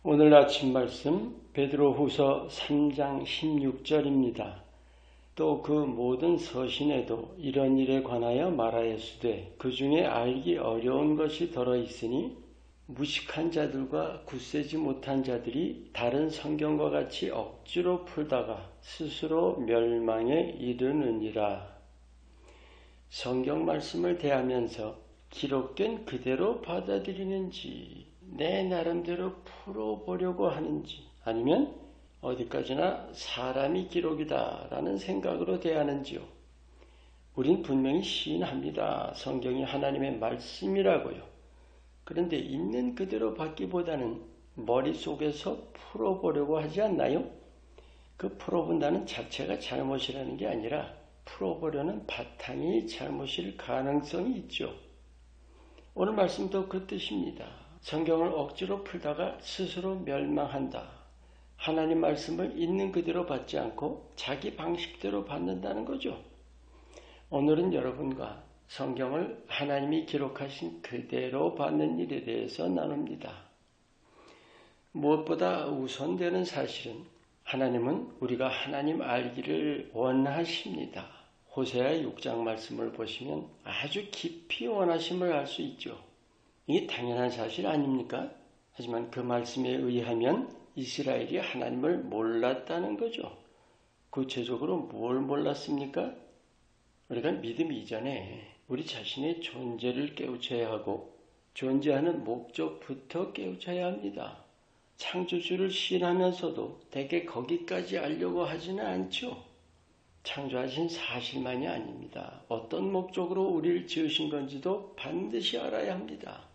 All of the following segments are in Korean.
오늘 아침 말씀 베드로후서 3장 16절입니다. 또 그 모든 서신에도 이런 일에 관하여 말하였으되 그 중에 알기 어려운 것이 들어있으니 무식한 자들과 굳세지 못한 자들이 다른 성경과 같이 억지로 풀다가 스스로 멸망에 이르느니라. 성경 말씀을 대하면서 기록된 그대로 받아들이는지 내 나름대로 풀어보려고 하는지 아니면 어디까지나 사람이 기록이다 라는 생각으로 대하는지요. 우린 분명히 시인합니다. 성경이 하나님의 말씀이라고요. 그런데 있는 그대로 받기보다는 머릿속에서 풀어보려고 하지 않나요? 그 풀어본다는 자체가 잘못이라는 게 아니라 풀어보려는 바탕이 잘못일 가능성이 있죠. 오늘 말씀도 그 뜻입니다. 성경을 억지로 풀다가 스스로 멸망한다. 하나님 말씀을 있는 그대로 받지 않고 자기 방식대로 받는다는 거죠. 오늘은 여러분과 성경을 하나님이 기록하신 그대로 받는 일에 대해서 나눕니다. 무엇보다 우선되는 사실은 하나님은 우리가 하나님 알기를 원하십니다. 호세아 6장 말씀을 보시면 아주 깊이 원하심을 알 수 있죠. 이게 당연한 사실 아닙니까? 하지만 그 말씀에 의하면 이스라엘이 하나님을 몰랐다는 거죠. 구체적으로 뭘 몰랐습니까? 우리가 믿음 이전에 우리 자신의 존재를 깨우쳐야 하고 존재하는 목적부터 깨우쳐야 합니다. 창조주를 신하면서도 대개 거기까지 알려고 하지는 않죠. 창조하신 사실만이 아닙니다. 어떤 목적으로 우리를 지으신 건지도 반드시 알아야 합니다.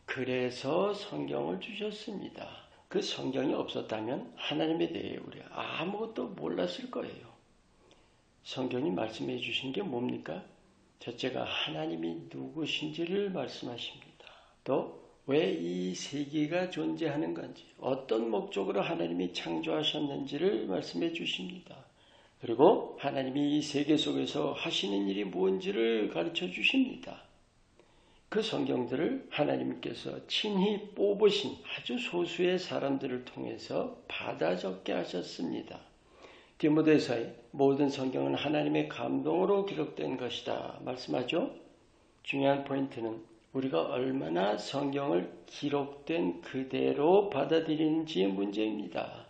그래서 성경을 주셨습니다. 그 성경이 없었다면 하나님에 대해 우리가 아무것도 몰랐을 거예요. 성경이 말씀해 주신 게 뭡니까? 첫째가 하나님이 누구신지를 말씀하십니다. 또 왜 이 세계가 존재하는 건지, 어떤 목적으로 하나님이 창조하셨는지를 말씀해 주십니다. 그리고 하나님이 이 세계 속에서 하시는 일이 무엇인지를 가르쳐 주십니다. 그 성경들을 하나님께서 친히 뽑으신 아주 소수의 사람들을 통해서 받아 적게 하셨습니다. 디모데서의 모든 성경은 하나님의 감동으로 기록된 것이다 말씀하죠. 중요한 포인트는 우리가 얼마나 성경을 기록된 그대로 받아들이는지의 문제입니다.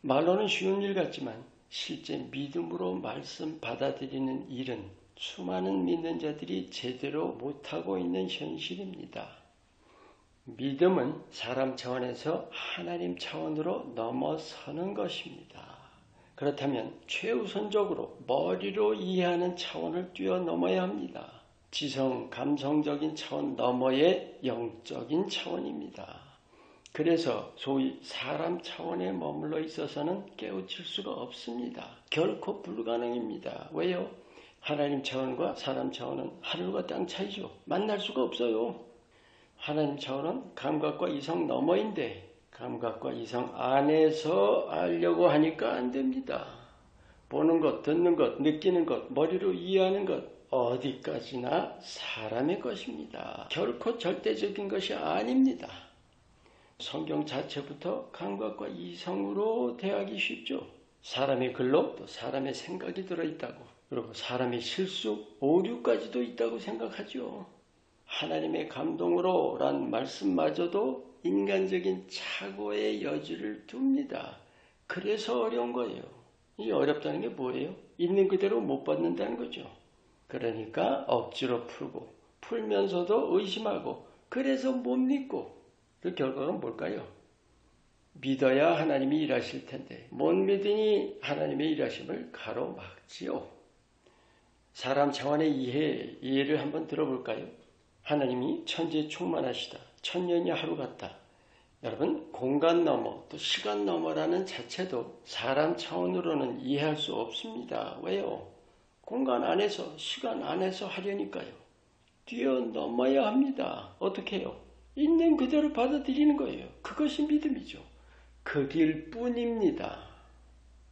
말로는 쉬운 일 같지만 실제 믿음으로 말씀 받아들이는 일은 수많은 믿는 자들이 제대로 못하고 있는 현실입니다. 믿음은 사람 차원에서 하나님 차원으로 넘어서는 것입니다. 그렇다면 최우선적으로 머리로 이해하는 차원을 뛰어넘어야 합니다. 지성, 감성적인 차원 너머의 영적인 차원입니다. 그래서 소위 사람 차원에 머물러 있어서는 깨우칠 수가 없습니다. 결코 불가능입니다. 왜요? 하나님 차원과 사람 차원은 하늘과 땅 차이죠. 만날 수가 없어요. 하나님 차원은 감각과 이성 너머인데 감각과 이성 안에서 알려고 하니까 안 됩니다. 보는 것, 듣는 것, 느끼는 것, 머리로 이해하는 것 어디까지나 사람의 것입니다. 결코 절대적인 것이 아닙니다. 성경 자체부터 감각과 이성으로 대하기 쉽죠. 사람의 글로 또 사람의 생각이 들어있다고, 그리고 사람의 실수, 오류까지도 있다고 생각하죠. 하나님의 감동으로 란 말씀마저도 인간적인 착오의 여지를 둡니다. 그래서 어려운 거예요. 이 어렵다는 게 뭐예요? 있는 그대로 못 받는다는 거죠. 그러니까 억지로 풀고 풀면서도 의심하고 그래서 못 믿고 그 결과는 뭘까요? 믿어야 하나님이 일하실 텐데 못 믿으니 하나님의 일하심을 가로막지요. 사람 차원의 이해를 한번 들어볼까요? 하나님이 천지에 충만하시다. 천년이 하루 같다. 여러분, 공간 너머 또 시간 너머라는 자체도 사람 차원으로는 이해할 수 없습니다. 왜요? 공간 안에서 시간 안에서 하려니까요. 뛰어넘어야 합니다. 어떻게 해요? 있는 그대로 받아들이는 거예요. 그것이 믿음이죠. 그 길뿐입니다.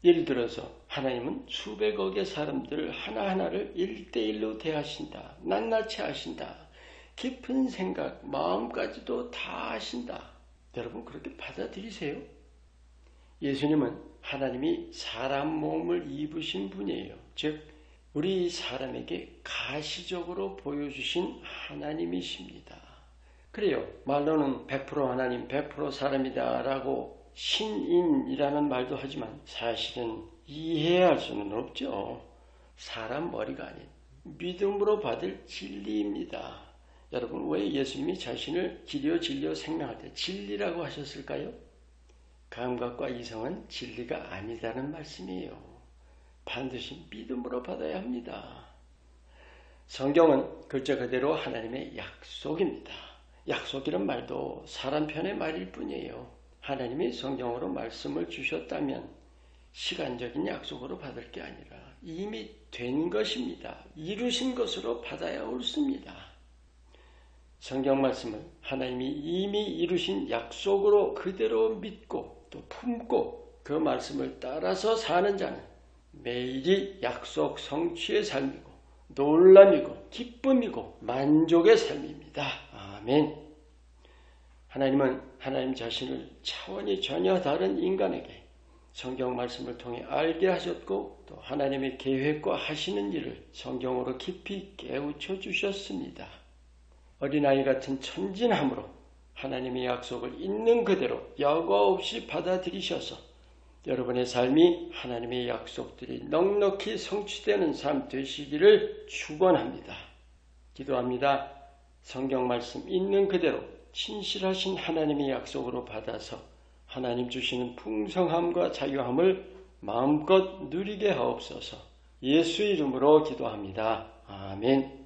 예를 들어서 하나님은 수백억의 사람들 하나하나를 1대1로 대하신다. 낱낱이 하신다. 깊은 생각, 마음까지도 다 하신다. 여러분 그렇게 받아들이세요? 예수님은 하나님이 사람 몸을 입으신 분이에요. 즉 우리 사람에게 가시적으로 보여주신 하나님이십니다. 그래요. 말로는 100% 하나님, 100% 사람이다 라고 신인이라는 말도 하지만 사실은 이해할 수는 없죠. 사람 머리가 아닌 믿음으로 받을 진리입니다. 여러분 왜 예수님이 자신을 길이요 생명할 때 진리라고 하셨을까요? 감각과 이성은 진리가 아니다는 말씀이에요. 반드시 믿음으로 받아야 합니다. 성경은 글자 그대로 하나님의 약속입니다. 약속이란 말도 사람 편의 말일 뿐이에요. 하나님이 성경으로 말씀을 주셨다면 시간적인 약속으로 받을 게 아니라 이미 된 것입니다. 이루신 것으로 받아야 옳습니다. 성경 말씀을 하나님이 이미 이루신 약속으로 그대로 믿고 또 품고 그 말씀을 따라서 사는 자는 매일이 약속 성취의 삶이고 놀람이고 기쁨이고 만족의 삶입니다. 아멘. 하나님은 하나님 자신을 차원이 전혀 다른 인간에게 성경 말씀을 통해 알게 하셨고 또 하나님의 계획과 하시는 일을 성경으로 깊이 깨우쳐 주셨습니다. 어린아이 같은 천진함으로 하나님의 약속을 있는 그대로 여과 없이 받아들이셔서 여러분의 삶이 하나님의 약속들이 넉넉히 성취되는 삶 되시기를 축원합니다. 기도합니다. 성경 말씀 있는 그대로 진실하신 하나님의 약속으로 받아서 하나님 주시는 풍성함과 자유함을 마음껏 누리게 하옵소서. 예수 이름으로 기도합니다. 아멘.